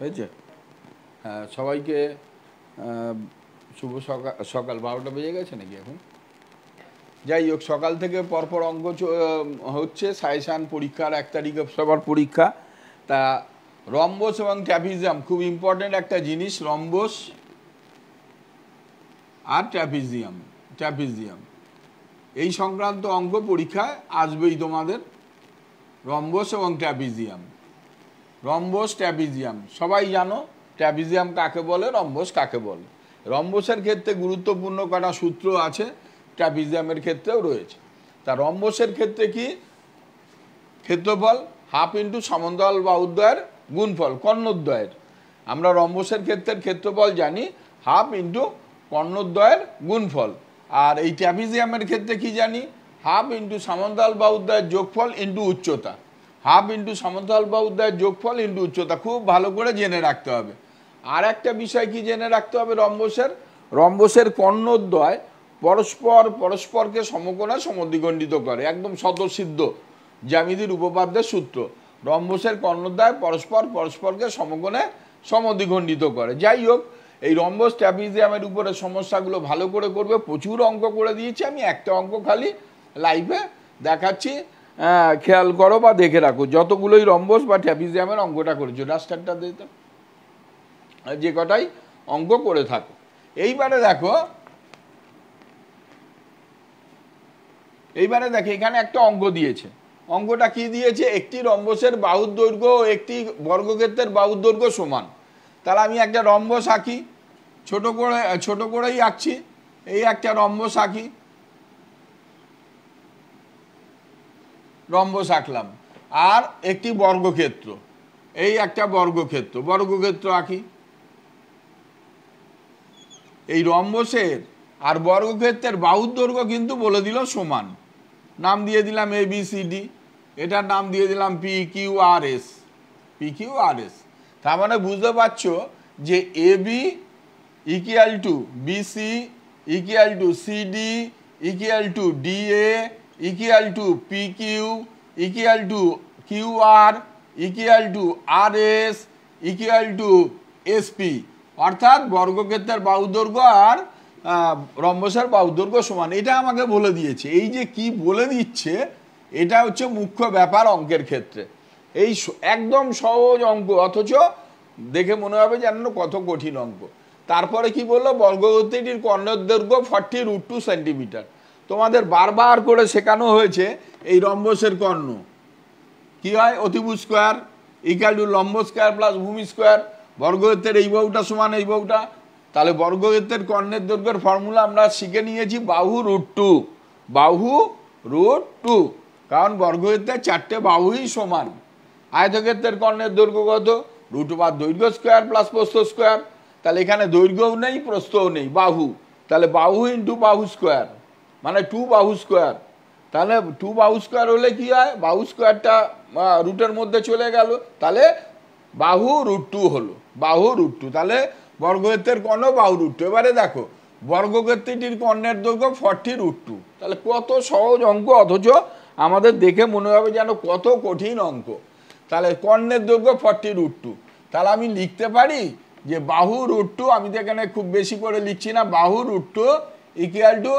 হয়েছে? হ্যাঁ, সবাইকে শুভ সকাল। সকাল 12টা বেজে গেছে নাকি এখন? যাই হোক, সকাল থেকে পরপর অঙ্ক হচ্ছে। সাইসান পরীক্ষার 1 তারিখে সবার পরীক্ষা। তা রম্বস এবং ট্র্যাপিজিয়াম খুব ইম্পর্টেন্ট একটা জিনিস। রম্বস আর ট্র্যাপিজিয়াম এই সংক্রান্ত অঙ্ক পরীক্ষায় আসবেই তোমাদের। রম্বস এবং ট্র্যাপিজিয়াম, সবাই জানো ট্র্যাপিজিয়াম কাকে বলে, রম্বস কাকে বলে। রম্বসের ক্ষেত্রে গুরুত্বপূর্ণ কটা সূত্র আছে, ট্র্যাপিজিয়ামের ক্ষেত্রেও রয়েছে। তা রম্বসের ক্ষেত্রে কি? ক্ষেত্রফল হাফ ইন্টু সমান্তরাল বাহুদ্বয়ের গুণফল, কর্ণদ্বয়ের। আমরা রম্বসের ক্ষেত্রফল জানি হাফ ইন্টু কর্ণদ্বয়ের গুণফল। আর এই ট্র্যাপিজিয়ামের ক্ষেত্রে কি জানি? হাফ ইন্টু সমান্তরাল বাহুদ্বয়ের যোগফল ইন্টু উচ্চতা। হাফ ইন্টু সমান্তরাল বাহুদ্বয়ের যোগফল ইন্টু উচ্চতা। খুব ভালো করে জেনে রাখতে হবে। আর একটা বিষয় কি জেনে রাখতে হবে রম্বসের কর্ণদ্বয় পরস্পরকে সমকোণে সমদ্বিখণ্ডিত করে। একদম স্বতঃসিদ্ধ জ্যামিতির উপপাদ্যের সূত্র। রম্বসের কর্ণদ্বয় পরস্পরকে সমকোণে সমদ্বিখণ্ডিত করে। যাই হোক, এই রম্বস ট্র্যাপিজিয়ামের উপরে সমস্যাগুলো ভালো করে করবে। প্রচুর অঙ্ক করে দিয়েছি আমি, একটা অঙ্ক খালি লাইভে দেখাচ্ছি, খেয়াল করো বা দেখে রাখো। যতগুলোই রম্বস বা ট্র্যাপিজিয়ামের অঙ্কটা করেছো, রাস্টারটা দিতে যে কটাই অঙ্ক করে থাকো। এইবারে দেখো এখানে একটা অঙ্ক দিয়েছে। অঙ্কটা কি দিয়েছে? একটি রম্বসের বাহুর দৈর্ঘ্য ও একটি বর্গক্ষেত্রের বাহুর দৈর্ঘ্য সমান। তাহলে আমি একটা রম্বস আঁকি, ছোট করেই আঁকছি। এই একটা রম্বস আঁকি, রম্বস আঁকলাম। আর একটি বর্গক্ষেত্র, এই একটা বর্গক্ষেত্র আঁকি। এই রম্বসের আর বর্গক্ষেত্রের বাহুর দৈর্ঘ্য কিন্তু বলে দিল সমান। নাম দিয়ে দিলাম ABCD, এটার নাম দিয়ে দিলাম PQRS। তার মানে বুঝতে পারছো যে AB equal to BC equal to CD equal to DA equal to PQ equal to QR equal to RS equal to SP। অর্থাৎ বর্গক্ষেত্রের বাহুর দৈর্ঘ্য আর রম্বসের বাহুর দৈর্ঘ্য সমান। এটা আমাকে বলে দিয়েছে। এই যে কি বলে দিচ্ছে, এটা হচ্ছে মুখ্য ব্যাপার অঙ্কের ক্ষেত্রে। এই একদম সহজ অঙ্ক, অথচ দেখে মনে হবে যেন কত কঠিন অঙ্ক। তারপরে কি বললো? বর্গক্ষেত্রটির কর্ণের দৈর্ঘ্য 40√2 সেন্টিমিটার। তোমাদের বারবার করে শেখানো হয়েছে এই রম্বসের কর্ণ কি হয়? অতিভুজ স্কোয়ার ইকুয়াল টু লম্ব স্কোয়ার প্লাস ভূমি স্কোয়ার। বর্গক্ষেত্রের এই বাহুটা সমান এই বাহুটা। তাহলে বর্গক্ষেত্রের কর্ণের দৈর্ঘ্যের ফর্মুলা আমরা শিখে নিয়েছি বাহু√2। কারণ বর্গক্ষেত্রের 4টে বাহুই সমান। আয়তক্ষেত্রের কর্ণের দৈর্ঘ্য কত? √2 দৈর্ঘ্য স্কোয়ার প্লাস প্রস্থ স্কোয়ার। তাহলে এখানে দৈর্ঘ্যও নেই প্রস্থও নেই, বাহু। তাহলে বাহু ইন্টু বাহু স্কোয়ার, মানে 2 বাহু স্কোয়ার। তাহলে 2 বাহু স্কোয়ার হলে কি হয়? বাহু স্কোয়ারটা রুটের মধ্যে চলে গেল, তাহলে বাহু√2 হলো, বাহু√2। তাহলে বর্গক্ষেত্রের কর্ণ বাহু√2। এবারে দেখো বর্গক্ষেত্রটির কর্ণের দৈর্ঘ্য 40√2। তাহলে কত সহজ অঙ্ক, অথচ আমাদের দেখে মনে হবে যেন কত কঠিন অঙ্ক। তাহলে কর্ণের দৈর্ঘ্য 40√2। তাহলে আমি লিখতে পারি যে বাহু√2, আমি তো এখানে খুব বেশি করে লিখছি না, বাহু√2 ইকুয়াল টু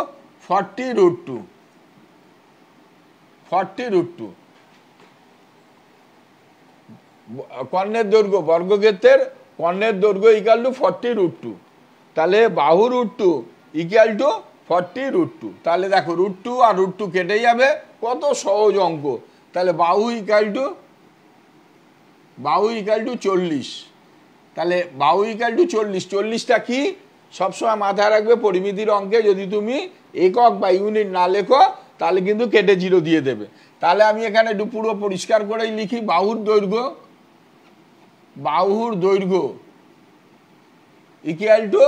40√2। কর্ণের দৈর্ঘ্য, বর্গক্ষেত্রের কর্ণের দৈর্ঘ্য ইকুয়াল টু 40√2। তাহলে বাহু√2 ইকুয়াল টু 40√2। তাহলে দেখো √2 আর √2 কেটে যাবে, কত সহজ অঙ্ক। তাহলে বাহু ইকুয়াল টু 40। তাহলে বাহু ইকুয়াল টু 40। 40টা কি সবসময় মাথায় রাখবে, পরিমিতির অঙ্কে যদি তুমি একক বা ইউনিট না লেখো তাহলে কিন্তু কেটে 0 দিয়ে দেবে। তাহলে আমি এখানে একটু পুরো পরিষ্কার করেই লিখি, বাহুর দৈর্ঘ্য ইকুয়াল টু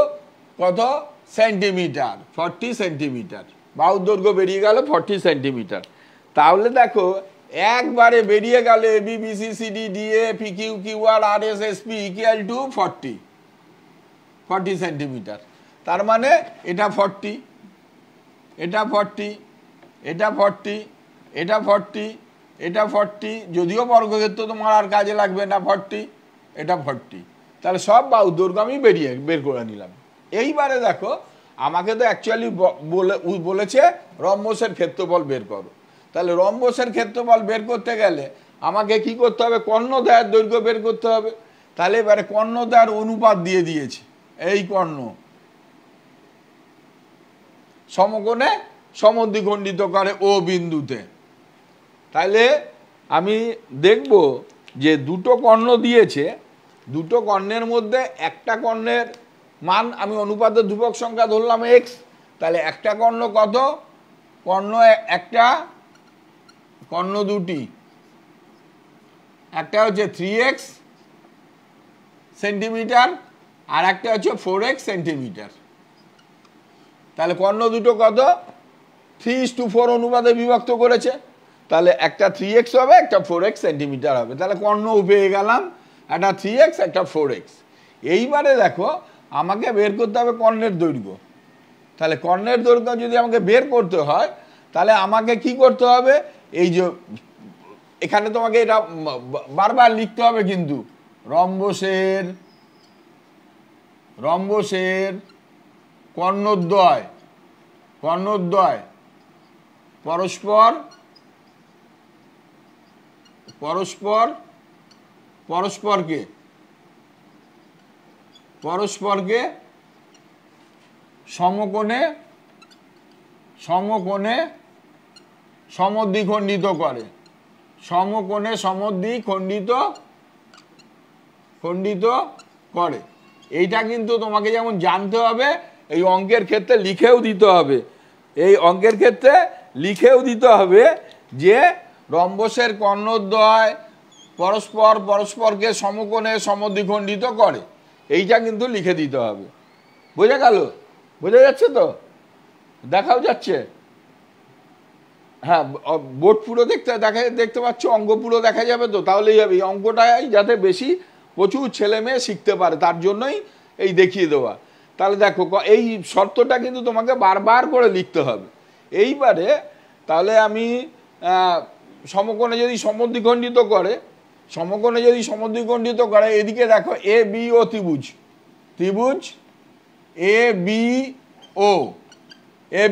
কত? Centimetre, 40 centimetre. বাহুর দৈর্ঘ্য বেরিয়ে গেল 40 সেন্টিমিটার। তাহলে দেখো একবারে বেরিয়ে গেল ABBCCDDA PQQRSSP equal to 40 centimetre. তার মানে এটা 40, এটা 40, এটা 40, এটা 40, এটা 40। যদিও বর্গক্ষেত্র তোমার আর কাজে লাগবে না, 40, এটা 40। তাহলে সব বাহু দৈর্ঘ্য আমি বের করে নিলাম। এইবারে দেখো আমাকে তো অ্যাকচুয়ালি বলেছে রম্বসের ক্ষেত্রফল বের করো। তাহলে রম্বসের ক্ষেত্রফল বের করতে গেলে আমাকে কি করতে হবে? কর্ণদ্বয়ের দৈর্ঘ্য বের করতে হবে। তাহলে এবারে কর্ণদ্বয়ের অনুপাত দিয়ে দিয়েছে। এই কর্ণ সমকোণে সমদ্বিখণ্ডিত করে ও বিন্দুতে। তাহলে আমি দেখব যে দুটো কর্ণ দিয়েছে, দুটো কর্ণের মধ্যে একটা কর্ণের মান আমি অনুপাতের ধ্রুবক সংখ্যা ধরলাম এক্স। তাহলে একটা কর্ণ কত? কর্ণ একটা, কর্ণ দুটি, একটা হচ্ছে 3x সেন্টিমিটার আর একটা হচ্ছে 4x সেন্টিমিটার। তাহলে কর্ণ দুটো কত? 3:4 অনুপাতে বিভক্ত করেছে। তাহলে একটা 3x হবে, একটা 4x সেন্টিমিটার হবে। তাহলে কর্ণ পেয়ে গেলাম, একটা 3x একটা 4x। এইবারে দেখো আমাকে বের করতে হবে কর্ণের দৈর্ঘ্য। তাহলে কর্ণের দৈর্ঘ্য যদি আমাকে বের করতে হয় তাহলে আমাকে কি করতে হবে? এই যে এখানে তোমাকে এটা বারবার লিখতে হবে কিন্তু রম্বসের কর্ণদ্বয় পরস্পরকে সমকোণে সমদ্বিখণ্ডিত করে। সমকোণে সমদ্বিখণ্ডিত করে। এইটা কিন্তু তোমাকে যেমন জানতে হবে, এই অঙ্কের ক্ষেত্রে লিখেও দিতে হবে। এই অঙ্কের ক্ষেত্রে লিখেও দিতে হবে যে রম্বসের কর্ণদ্বয় পরস্পরকে সমকোণে সমদ্বিখণ্ডিত করে। এইটা কিন্তু লিখে দিতে হবে। বোঝা গেল? বোঝা যাচ্ছে তো? দেখাও যাচ্ছে? হ্যাঁ, বোর্ড পুরো দেখতে পাচ্ছ, অঙ্ক পুরো দেখা যাবে তো? তাহলেই হবে। এই অঙ্কটাই যাতে বেশি প্রচুর ছেলে মেয়ে শিখতে পারে তার জন্যই এই দেখিয়ে দেওয়া। তাহলে দেখো এই শর্তটা কিন্তু তোমাকে বারবার করে লিখতে হবে। এইবারে তাহলে আমি সমকোণে যদি সমদ্বিখণ্ডিত করে, এদিকে দেখো এ বি ও ত্রিভুজ এ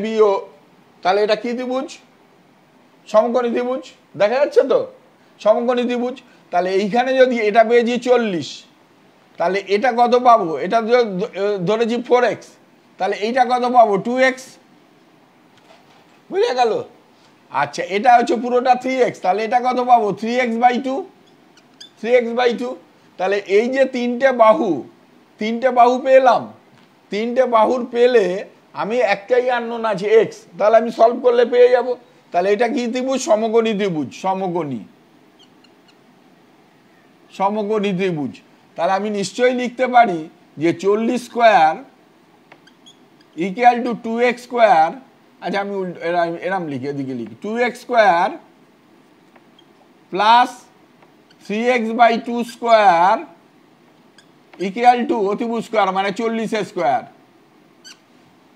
বি ও, তাহলে এটা কি ত্রিভুজ? সমকোণী ত্রিভুজ। দেখা যাচ্ছে তো? সমকোণী ত্রিভুজ। তাহলে এইখানে যদি এটা পেয়েছি 40, তাহলে এটা কত পাবো? এটা ধরেছি 4x, তাহলে এইটা কত পাবো? 2x। বুঝে গেল? আচ্ছা, এটা হচ্ছে পুরোটা 3x, তাহলে এটা কত পাবো? 3x/2। তাহলে এই যে তিনটে বাহু পেলাম, তিনটে বাহুর পেলে আমি একটাই আননোন আছে x, তাহলে আমি সলভ করলে পেয়ে যাব। তাহলে এটা কি ত্রিভুজ? সমকোণী ত্রিভুজ। তাহলে আমি নিশ্চয়ই লিখতে পারি যে 40 স্কোয়ার = 2x স্কোয়ার। আচ্ছা, আমি এরম লিখি, এদিকে লিখি 2x square plus 3x/2 square = অতিভুজ স্কোয়ার মানে 40 স্কোয়ার।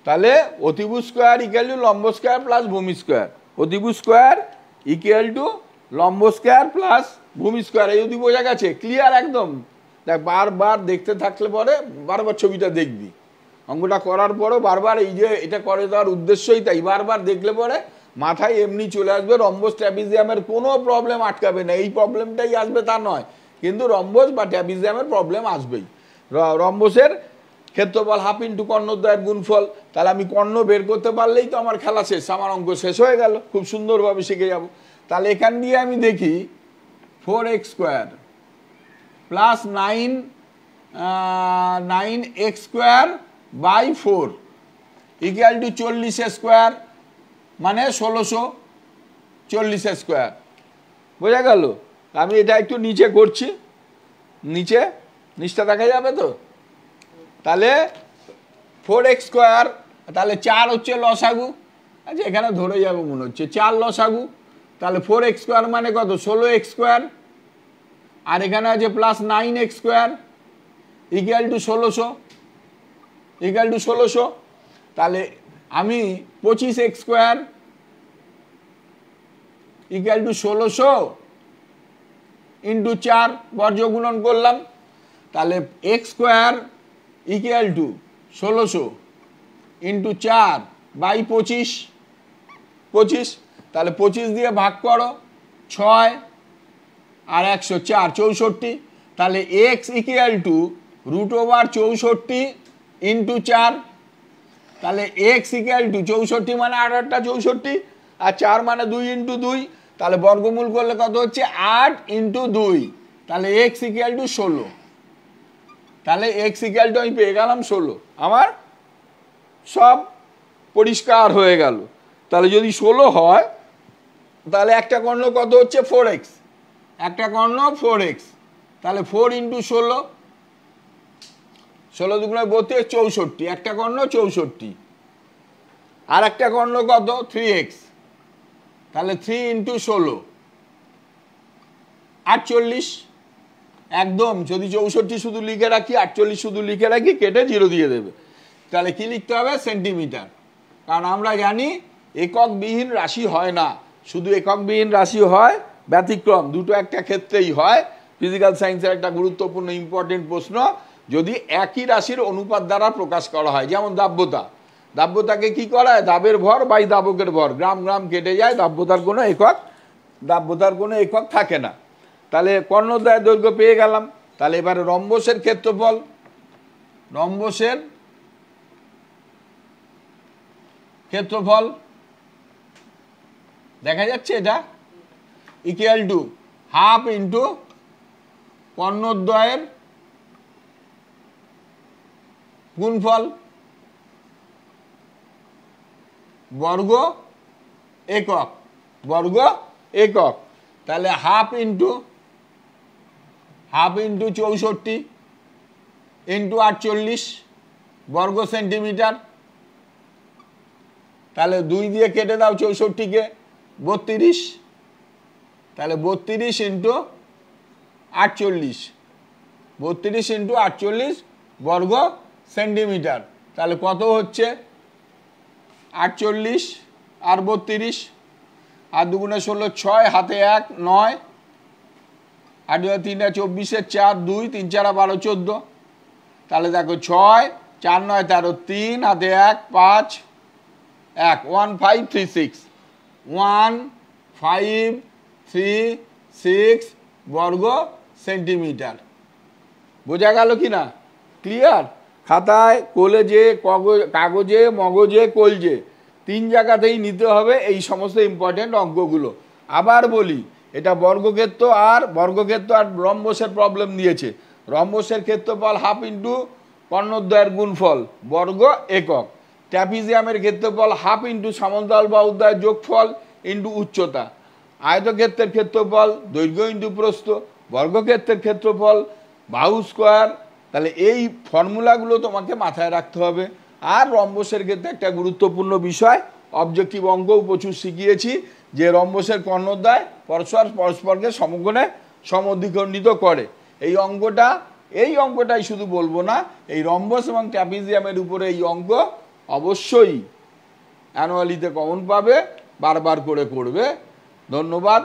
তাহলে অতিভুজ স্কোয়ার = লম্ব স্কোয়ার প্লাস ভূমি স্কোয়ার। অতিভুজ স্কোয়ার = লম্ব স্কোয়ার প্লাস ভূমি স্কোয়ার। এই যদি বোঝা গেছে? ক্লিয়ার একদম? দেখ, বারবার দেখতে থাকলে পরে বারবার ছবিটা দেখবি। অঙ্কটা করার পরও বারবার, এই যে এটা করে দেওয়ার উদ্দেশ্যই তাই, বারবার দেখলে পরে মাথায় এমনি চলে আসবে রম্বস ট্র্যাপিজিয়ামের কোনো প্রবলেম আটকাবে না। এই প্রবলেমটাই আসবে তা নয়, কিন্তু রম্বস বা ট্র্যাপিজিয়ামের প্রবলেম আসবেই। রম্বসের ক্ষেত্রফল হাফ ইন্টু কর্ণদ্বয়ের গুণফল। তাহলে আমি কর্ণ বের করতে পারলেই তো আমার খেলা শেষ, আমার অঙ্ক শেষ হয়ে গেল, খুব সুন্দরভাবে শিখে যাব। তাহলে এখান দিয়ে আমি দেখি 4x square plus 9x square by 4 = 40 square মানে 1640 স্কোয়ার। বোঝা গেল? আমি এটা একটু নিচে করছি, নিচটা দেখা যাবে তো? তাহলে 4x স্কোয়ার, তাহলে 4 হচ্ছে লসাগু। আচ্ছা, এখানে ধরে যাবো মনে হচ্ছে 4 লসাগু। তাহলে 4x স্কোয়ার মানে কত? 16x square. আর এখানে আছে প্লাস 9x স্কোয়ার = 1600। তাহলে আমি 25x স্কোয়ার = 1600 × 4 বর্গ গুণন করলাম। তাহলে X square equal to 1600 into 4 by 25, 25, তাহলে 25 দিয়ে ভাগ করো 6 আর 104, 64, তাহলে এক্স ইকুয়াল টু √64 ইন্টু 4, তাহলে এক্স ইকুয়াল টু 64 মানে 8 64 আর 4 মানে 2 ইন্টু 2, তাহলে বর্গমূল করলে কত হচ্ছে 8 ইন্টু 2, তাহলে এক্স ইকুয়াল টু 16, তাহলে এক্স ইকুয়াল টু আমি পেয়ে গেলাম 16, আমার সব পরিষ্কার হয়ে গেল। তাহলে যদি 16 হয় তাহলে একটা কর্ণ কত হচ্ছে 4x, একটা কর্ণ 4x, তাহলে 4 ইন্টু 16, 16 দুগুণে 32, 64, একটা কর্ণ 64, আর একটা কর্ণ কত 3x, তাহলে 3 ইন্টু 16 48, একদম যদি 64 শুধু লিখে রাখি 48 শুধু লিখে রাখি কেটে 0 দিয়ে দেবে, তাহলে কি লিখতে হবে সেন্টিমিটার, কারণ আমরা জানি এককবিহীন রাশি হয় না, শুধু এককবিহীন রাশি হয় ব্যতিক্রম, দুটো একটা ক্ষেত্রেই হয়। ফিজিক্যাল সায়েন্সের একটা গুরুত্বপূর্ণ ইম্পর্টেন্ট প্রশ্ন, যদি একই রাশির অনুপাত দ্বারা প্রকাশ করা হয়, যেমন দাব্যতা, দাব্যতাকে কি করা হয় দাবের ভর বাই দাবকের ভর, গ্রাম গ্রাম কেটে যায়, দাব্যতার কোনো একক থাকে না। তাহলে কর্ণদ্বয়ের দৈর্ঘ্য পেয়ে গেলাম। তাহলে এবারে রম্বসের ক্ষেত্রফল, রম্বসের ক্ষেত্রফল দেখা যাচ্ছে এটা ইকুয়াল টু হাফ ইন্টু কর্ণদ্বয়ের গুণফল বর্গ একক, বর্গ একক, তাহলে হাফ ইন্টু 64 ইন্টু 48 বর্গ সেন্টিমিটার, তাহলে 2 দিয়ে কেটে দাও 64কে 32, তাহলে 32 ইন্টু 48, 32 ইন্টু 48 বর্গ সেন্টিমিটার, তাহলে কত হচ্ছে 48 আর 32, আর দুগুণে 16, 6 হাতে 1 9, 8 3 24, 4 2 3 4 12 14, তাহলে দেখো 6 4 9 13, 3 হাতে 1 5 1 1 5 3 6, 1 5 3 6 বর্গ সেন্টিমিটার। বোঝা গেল কি না? ক্লিয়ার? খাতায়, কলেজে, কাগজে, মগজে, কলজে 3 জায়গাতেই নিতে হবে এই সমস্ত ইম্পর্টেন্ট অঙ্কগুলো। আবার বলি, এটা বর্গক্ষেত্র আর রম্বসের প্রবলেম দিয়েছে। রম্বসের ক্ষেত্রফল হাফ ইন্টু কর্ণদ্বয়ের গুণফল বর্গ একক, ট্র্যাপিজিয়ামের ক্ষেত্রফল হাফ ইন্টু সমান্তরাল বাহুদ্বয়ের যোগফল ইন্টু উচ্চতা, আয়তক্ষেত্রের ক্ষেত্রফল দৈর্ঘ্য ইন্টু প্রস্থ, বর্গক্ষেত্রের ক্ষেত্রফল বাহু স্কোয়ার। তাহলে এই ফর্মুলাগুলো তোমাকে মাথায় রাখতে হবে। আর রম্বসের ক্ষেত্রে একটা গুরুত্বপূর্ণ বিষয়, অবজেক্টিভ অঙ্কও প্রচুর শিখিয়েছি, যে রম্বসের কর্ণদ্বয় পরস্পরকে সমকোণে সমদ্বিখণ্ডিত করে। এই অঙ্কটাই শুধু বলবো না, এই রম্বস এবং ট্র্যাপিজিয়ামের উপরে এই অঙ্ক অবশ্যই অ্যানুয়ালিতে কমন পাবে, বারবার করে করবে। ধন্যবাদ।